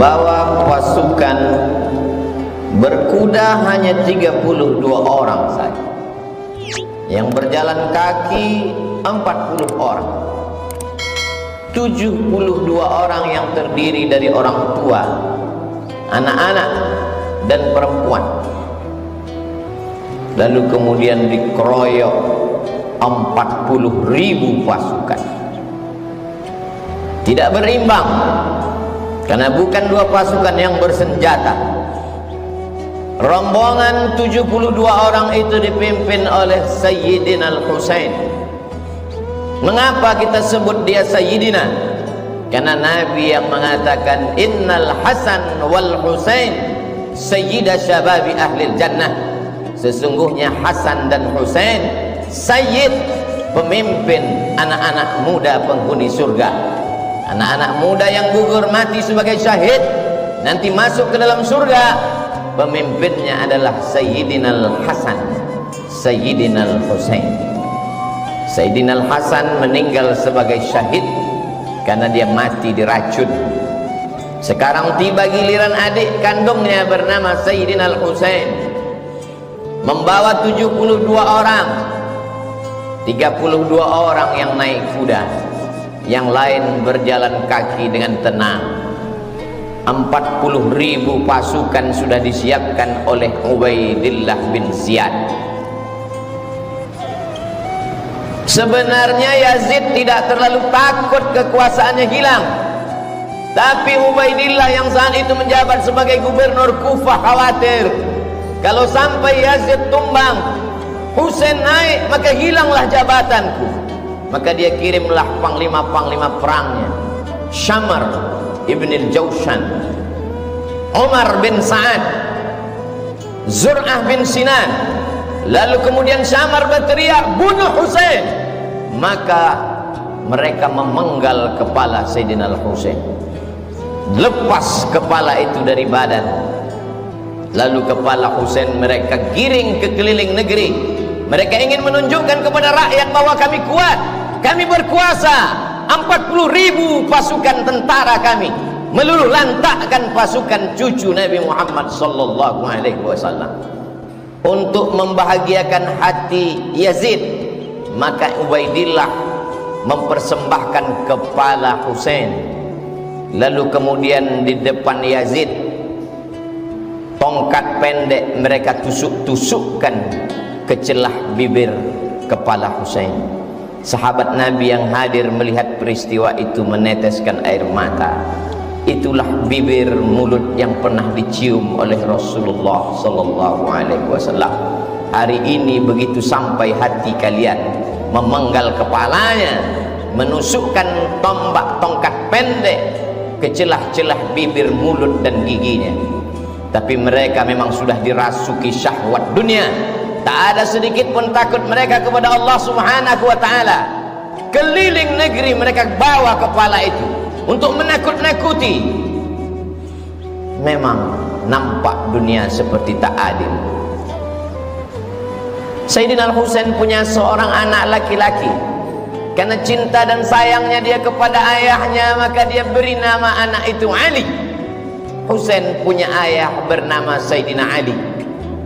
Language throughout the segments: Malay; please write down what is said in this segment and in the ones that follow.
terbawa pasukan berkuda hanya 32 orang saja, yang berjalan kaki 40 orang, 72 orang yang terdiri dari orang tua, anak-anak dan perempuan. Lalu kemudian dikeroyok 40.000 pasukan. Tidak berimbang, karena bukan dua pasukan yang bersenjata. Rombongan 72 orang itu dipimpin oleh Sayyidina Al-Husain. Mengapa kita sebut dia Sayyidina? Karena Nabi yang mengatakan Innal Hasan wal Husain Sayyida Syababi Ahlil Jannah. Sesungguhnya Hasan dan Husain Sayyid, pemimpin anak-anak muda penghuni surga. Anak-anak muda yang gugur mati sebagai syahid nanti masuk ke dalam surga. Pemimpinnya adalah Sayyidina Al-Hasan, Sayyidina Al-Husain. Sayyidina Al-Hasan meninggal sebagai syahid karena dia mati diracun. Sekarang tiba giliran adik kandungnya bernama Sayyidina Al-Husain, membawa 72 orang. 32 orang yang naik kuda, yang lain berjalan kaki dengan tenang. 40.000 pasukan sudah disiapkan oleh Ubaidillah bin Ziyad. Sebenarnya Yazid tidak terlalu takut kekuasaannya hilang, tapi Ubaidillah yang saat itu menjabat sebagai gubernur Kufah khawatir kalau sampai Yazid tumbang, Husain naik, maka hilanglah jabatanku. Maka dia kirimlah panglima-panglima perangnya, Syamar Ibn al-Jawshan, Umar bin Sa'ad, Zur'ah bin Sinan. Lalu kemudian Syamar berteriak, bunuh Husain. Maka mereka memenggal kepala Sayyidina Al-Husain, lepas kepala itu dari badan. Lalu kepala Husain mereka giring ke keliling negeri. Mereka ingin menunjukkan kepada rakyat bahwa kami kuat, kami berkuasa. 40.000 pasukan tentara kami meluluh lantakkan pasukan cucu Nabi Muhammad sallallahu alaihi wasallam. Untuk membahagiakan hati Yazid, maka Ubaidillah mempersembahkan kepala Husain. Lalu kemudian di depan Yazid, tongkat pendek mereka tusuk-tusukkan ke celah bibir kepala Husain. Sahabat Nabi yang hadir melihat peristiwa itu meneteskan air mata. Itulah bibir mulut yang pernah dicium oleh Rasulullah sallallahu alaihi wasallam. Hari ini begitu sampai hati kalian, memenggal kepalanya, menusukkan tombak tongkat pendek ke celah-celah bibir, mulut dan giginya. Tapi mereka memang sudah dirasuki syahwat dunia. Tak ada sedikit pun takut mereka kepada Allah Subhanahu wa ta'ala. Keliling negeri mereka bawa kepala itu untuk menakut-nakuti. Memang nampak dunia seperti tak adil. Sayyidina Al-Husain punya seorang anak laki-laki. Karena cinta dan sayangnya dia kepada ayahnya, maka dia beri nama anak itu Ali. Husain punya ayah bernama Sayyidina Ali,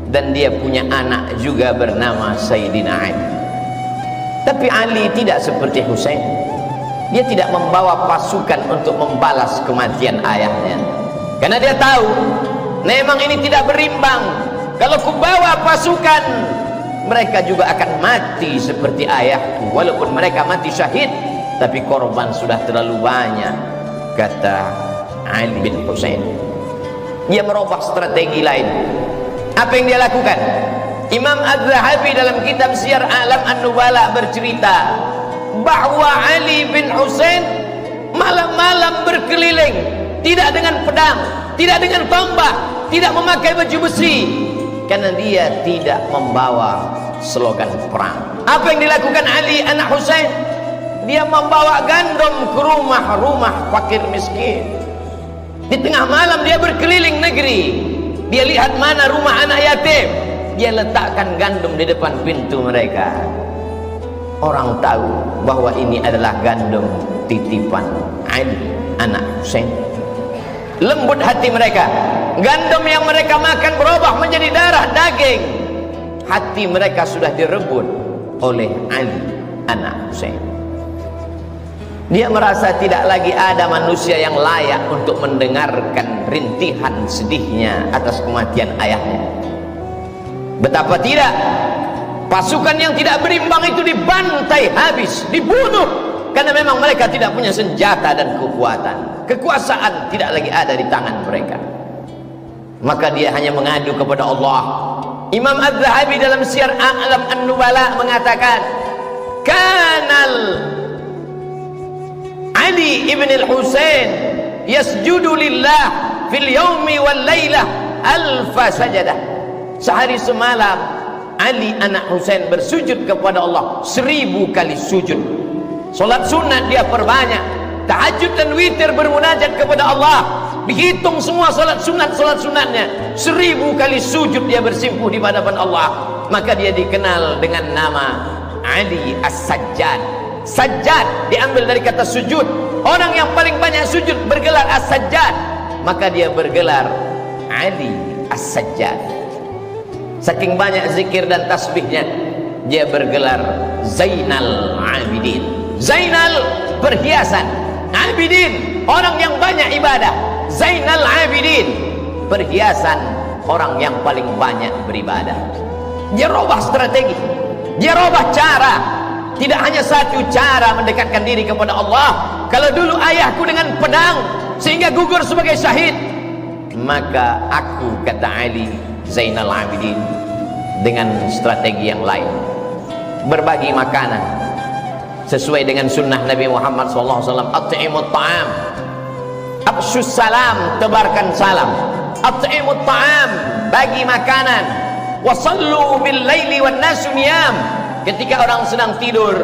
dan dia punya anak juga bernama Sayyidina Ali. Tapi Ali tidak seperti Husain. Dia tidak membawa pasukan untuk membalas kematian ayahnya, karena dia tahu memang ini tidak berimbang. Kalau kubawa pasukan, mereka juga akan mati seperti ayahku. Walaupun mereka mati syahid, tapi korban sudah terlalu banyak, kata Ali bin Husain. Dia merubah strategi lain. Apa yang dia lakukan? Imam Az-Zahabi dalam kitab Syiar A'lam An-Nubala bercerita bahwa Ali bin Husain malam-malam berkeliling, tidak dengan pedang, tidak dengan tombak, tidak memakai baju besi, karena dia tidak membawa slogan perang. Apa yang dilakukan Ali anak Husain? Dia membawa gandum ke rumah-rumah fakir miskin. Di tengah malam dia berkeliling negeri. Dia lihat mana rumah anak yatim, dia letakkan gandum di depan pintu mereka. Orang tahu bahwa ini adalah gandum titipan Ali anak Husain. lembut hati mereka. Gandum yang mereka makan berubah menjadi darah daging. Hati mereka sudah direbut oleh Ali anak Husain. Dia merasa tidak lagi ada manusia yang layak untuk mendengarkan rintihan sedihnya atas kematian ayahnya. Betapa tidak, pasukan yang tidak berimbang itu dibantai habis, dibunuh, karena memang mereka tidak punya senjata dan kekuatan. Kekuasaan tidak lagi ada di tangan mereka. Maka dia hanya mengadu kepada Allah. Imam Az-Zahabi dalam Syiar A'lam An-Nubala mengatakan, kanal Ali ibn al-Husain yasjudu lillah fil yawmi wal laylah alfa sajadah. Sehari semalam Ali anak Husain bersujud kepada Allah 1000 kali sujud. Solat sunat dia perbanyak, tahajud dan witir bermunajat kepada Allah. Dihitung semua solat sunatnya, 1000 kali sujud dia bersimpuh di hadapan Allah. Maka dia dikenal dengan nama Ali As-Sajjad. Sajjad diambil dari kata sujud. Orang yang paling banyak sujud bergelar As-Sajjad, maka dia bergelar Ali As-Sajjad. Saking banyak zikir dan tasbihnya, dia bergelar Zainal Abidin. Zainal perhiasan, Abidin orang yang banyak ibadah. Zainal Abidin perhiasan orang yang paling banyak beribadah. Dia robah strategi, dia robah cara. Tidak hanya satu cara mendekatkan diri kepada Allah. Kalau dulu ayahku dengan pedang sehingga gugur sebagai syahid, maka aku, kata Ali Zainal Abidin, dengan strategi yang lain, berbagi makanan sesuai dengan sunnah Nabi Muhammad SAW. At'imut ta'am, absyus salam, tebarkan salam. At'imut ta'am, bagi makanan. Wasallu bil laili wan nasu niyam. Ketika orang sedang tidur,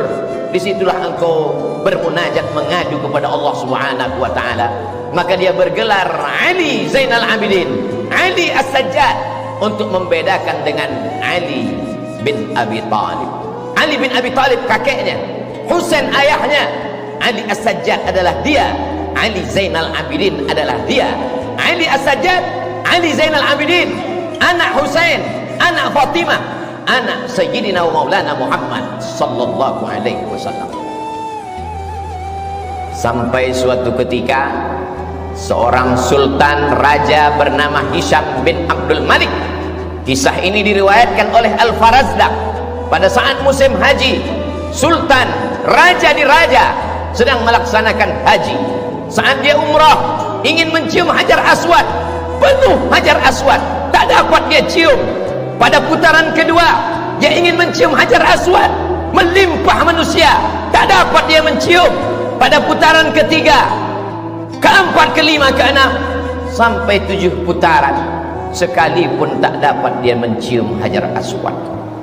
disitulah engkau bermunajat, mengadu kepada Allah Subhanahu wa ta'ala. Maka dia bergelar Ali Zainal Abidin, Ali As-Sajjad, untuk membedakan dengan Ali bin Abi Talib. Ali bin Abi Talib kakeknya, Husain ayahnya. Ali As-Sajjad adalah dia, Ali Zainal Abidin adalah dia. Ali As-Sajjad, Ali Zainal Abidin, anak Husain, anak Fatimah, anak Sayyidina wa Maulana Muhammad sallallahu alaihi wasallam. Sampai suatu ketika seorang sultan raja bernama Hisham bin Abdul Malik. Kisah ini diriwayatkan oleh Al-Farazdaq. Pada saat musim haji, sultan raja di raja sedang melaksanakan haji. Saat dia umrah, ingin mencium Hajar Aswad, penuh Hajar Aswad, tak dapat dia cium. Pada putaran kedua, dia ingin mencium Hajar Aswad, melimpah manusia, tak dapat dia mencium. Pada putaran ketiga, keempat, kelima, keenam, sampai 7 putaran, sekalipun tak dapat dia mencium Hajar Aswad.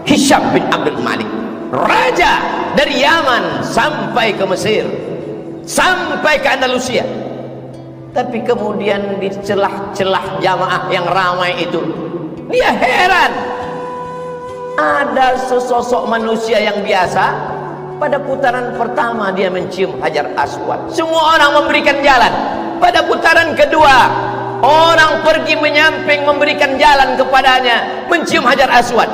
Hisham bin Abdul Malik, raja dari Yaman sampai ke Mesir, sampai ke Andalusia. Tapi kemudian di celah-celah jamaah yang ramai itu, dia heran, ada sesosok manusia yang biasa. Pada putaran pertama dia mencium Hajar Aswad, semua orang memberikan jalan. Pada putaran kedua, orang pergi menyamping memberikan jalan kepadanya, mencium Hajar Aswad.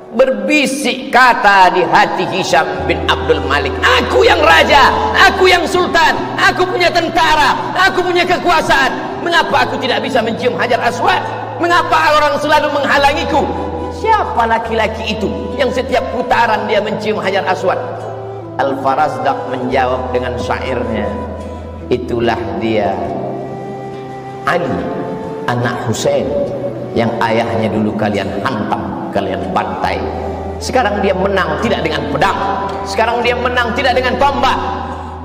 Berbisik kata di hati Hisham bin Abdul Malik, aku yang raja, aku yang sultan, aku punya tentara, aku punya kekuasaan, mengapa aku tidak bisa mencium Hajar Aswad? Mengapa orang selalu menghalangiku? Siapa laki-laki itu yang setiap putaran dia mencium Hajar Aswad? Al-Farazdaq menjawab dengan syairnya, itulah dia Ali anak Husain yang ayahnya dulu kalian hantam, kalian bantai. Sekarang dia menang tidak dengan pedang, sekarang dia menang tidak dengan tombak.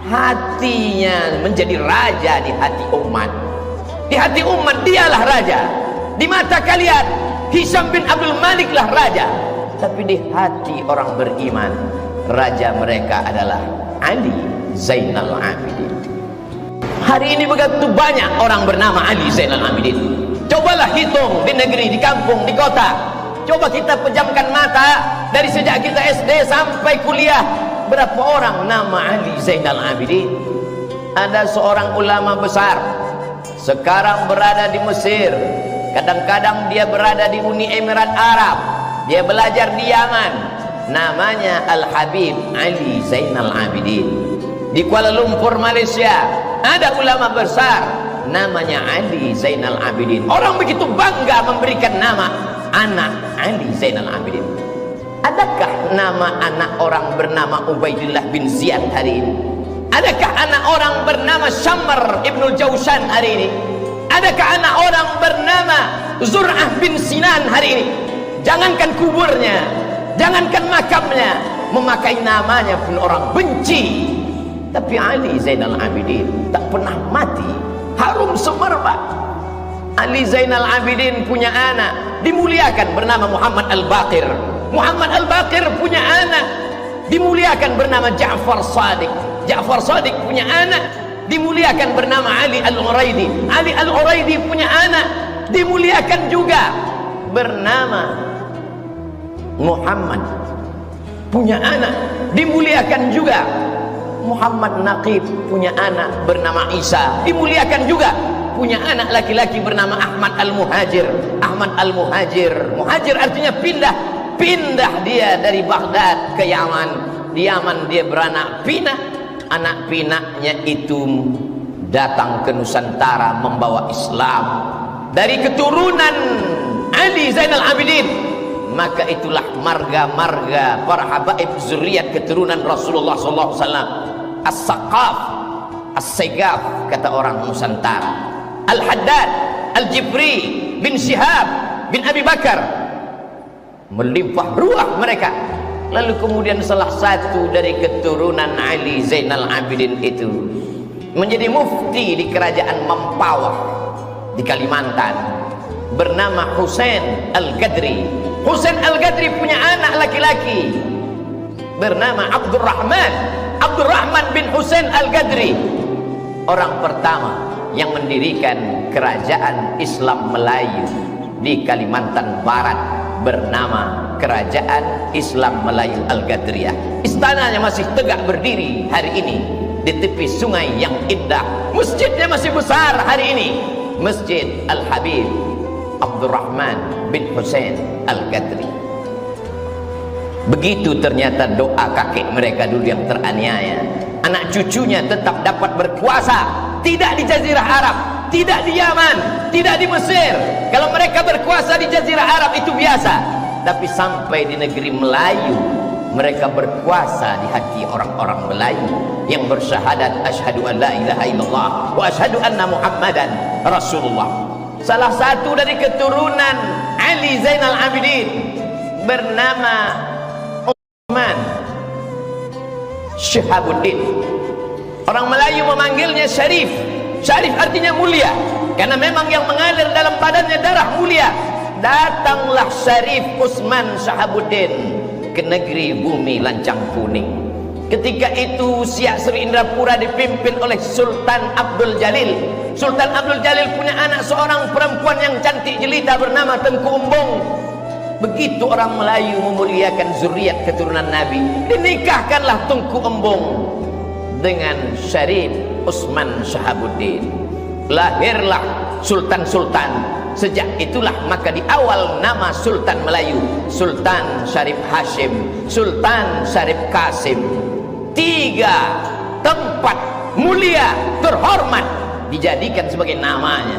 Hatinya menjadi raja di hati umat. Di hati umat dialah raja. Di mata kalian Hisham bin Abdul Malik lah raja, tapi di hati orang beriman, raja mereka adalah Ali Zainal Abidin. Hari ini begitu banyak orang bernama Ali Zainal Abidin. Cobalah hitung di negeri, di kampung, di kota. Coba kita pejamkan mata dari sejak kita SD sampai kuliah, berapa orang nama Ali Zainal Abidin? Ada seorang ulama besar, sekarang berada di Mesir, kadang-kadang dia berada di Uni Emirat Arab, dia belajar di Yaman. Namanya Al-Habib Ali Zainal Abidin. Di Kuala Lumpur, Malaysia, ada ulama besar namanya Ali Zainal Abidin. Orang begitu bangga memberikan nama anak Ali Zainal Abidin. Adakah nama anak orang bernama Ubaidillah bin Ziyad hari ini? Adakah anak orang bernama Syamr ibnul Jausan hari ini? Adakah anak orang bernama Zur'ah bin Sinan hari ini? Jangankan kuburnya, jangankan makamnya, memakai namanya pun orang benci. Tapi Ali Zainal Abidin tak pernah mati, harum semerbak. Ali Zainal Abidin punya anak dimuliakan bernama Muhammad Al-Baqir. Muhammad Al-Baqir punya anak dimuliakan bernama Ja'far Shadiq. Ja'far Shadiq punya anak dimuliakan bernama Ali Al-Uraidi. Ali Al-Uraidi punya anak dimuliakan juga bernama Muhammad. Punya anak dimuliakan juga. Muhammad Naqib punya anak bernama Isa, dimuliakan juga. Punya anak laki-laki bernama Ahmad Al-Muhajir. Ahmad Al-Muhajir, muhajir artinya pindah. Pindah dia dari Baghdad ke Yaman. Di Yaman dia beranak pinak. Anak pinaknya itu datang ke Nusantara membawa Islam dari keturunan Ali Zainal Abidin. Maka itulah marga-marga para habaib zuriat keturunan Rasulullah sallallahu alaihi wasallam. As-Saqaf, As-Segaf kata orang Nusantara. Al-Haddad, Al-Jibri bin Syihab bin Abi Bakar, melimpah ruah mereka. Lalu kemudian salah satu dari keturunan Ali Zainal Abidin itu menjadi mufti di kerajaan Mempawah di Kalimantan, bernama Husain Al-Gadri. Husain Al-Gadri punya anak laki-laki bernama Abdurrahman bin Husain Al-Gadri. Orang pertama yang mendirikan kerajaan Islam Melayu di Kalimantan Barat bernama Kerajaan Islam Melayu Al-Gadriyah. Istananya masih tegak berdiri hari ini di tepi sungai yang indah. Masjidnya masih besar hari ini, Masjid Al-Habib Abdurrahman bin Husain Al-Gadri. Begitu ternyata doa kakek mereka dulu yang teraniaya. Anak cucunya tetap dapat berkuasa, tidak di Jazirah Arab, tidak di Yaman, tidak di Mesir. Kalau mereka berkuasa di Jazirah Arab itu biasa. Tapi sampai di negeri Melayu, mereka berkuasa di hati orang-orang Melayu yang bersyahadat asyhadu an la ilaha illallah wa asyhadu anna Muhammadan Rasulullah. Salah satu dari keturunan Ali Zainal Abidin bernama Utsman Syihabuddin. Orang Melayu memanggilnya Syarif. Syarif artinya mulia, karena memang yang mengalir dalam badannya darah mulia. Datanglah Syarif Utsman Syihabuddin ke negeri bumi lancang kuning. Ketika itu Siak Sri Indrapura dipimpin oleh Sultan Abdul Jalil. Sultan Abdul Jalil punya anak seorang perempuan yang cantik jelita bernama Tengku Umbung. Begitu orang Melayu memuliakan zuriat keturunan Nabi, dinikahkanlah Tengku Umbung dengan Syarif Utsman Syihabuddin. Lahirlah sultan-sultan. Sejak itulah maka di awal nama Sultan Melayu, Sultan Syarif Hashim, Sultan Syarif Qasim. 3 tempat mulia terhormat dijadikan sebagai namanya.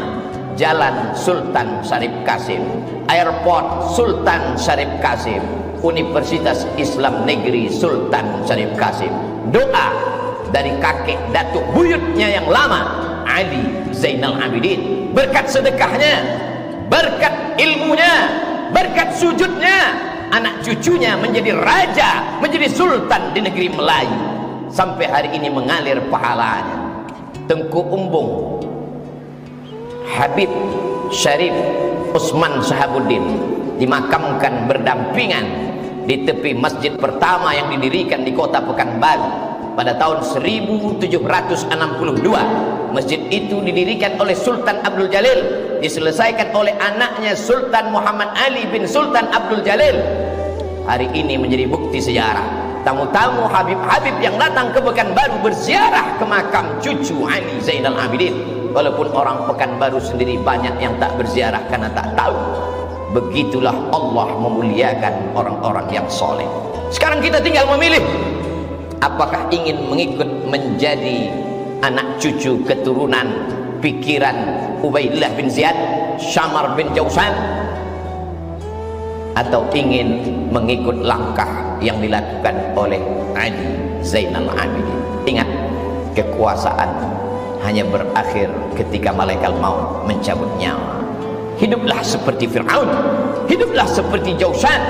Jalan Sultan Syarif Qasim, Airport Sultan Syarif Qasim, Universitas Islam Negeri Sultan Syarif Qasim. Doa dari kakek datuk buyutnya yang lama, Ali Zainal Abidin. Berkat sedekahnya, berkat ilmunya, berkat sujudnya, anak cucunya menjadi raja, menjadi sultan di negeri Melayu. Sampai hari ini mengalir pahalanya. Tengku Umbung, Habib Syarif Utsman Syihabuddin dimakamkan berdampingan di tepi masjid pertama yang didirikan di kota Pekanbaru pada tahun 1762. Masjid itu didirikan oleh Sultan Abdul Jalil, diselesaikan oleh anaknya Sultan Muhammad Ali bin Sultan Abdul Jalil. Hari ini menjadi bukti sejarah. Tamu-tamu Habib-Habib yang datang ke Pekanbaru berziarah ke makam cucu Ali Zainal Abidin. Walaupun orang Pekanbaru sendiri banyak yang tak berziarah karena tak tahu. Begitulah Allah memuliakan orang-orang yang soleh. Sekarang kita tinggal memilih, apakah ingin mengikut menjadi anak cucu keturunan pikiran Ubaidillah bin Ziyad, Syamar bin Jausan, atau ingin mengikut langkah yang dilakukan oleh Ali Zainal Abidin. Ingat, kekuasaan hanya berakhir ketika malaikat maut mencabut nyawa. Hiduplah seperti Fir'aun, hiduplah seperti Jausan,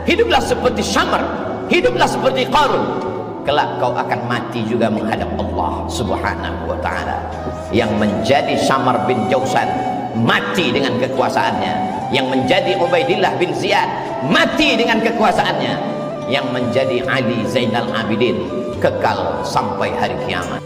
hiduplah seperti Syamar, hiduplah seperti Qarun. Kelak kau akan mati juga menghadap Allah Subhanahu wa ta'ala. Yang menjadi Syamar bin Jausan mati dengan kekuasaannya, yang menjadi Ubaidillah bin Ziyad mati dengan kekuasaannya, yang menjadi Ali Zainal Abidin kekal sampai hari kiamat.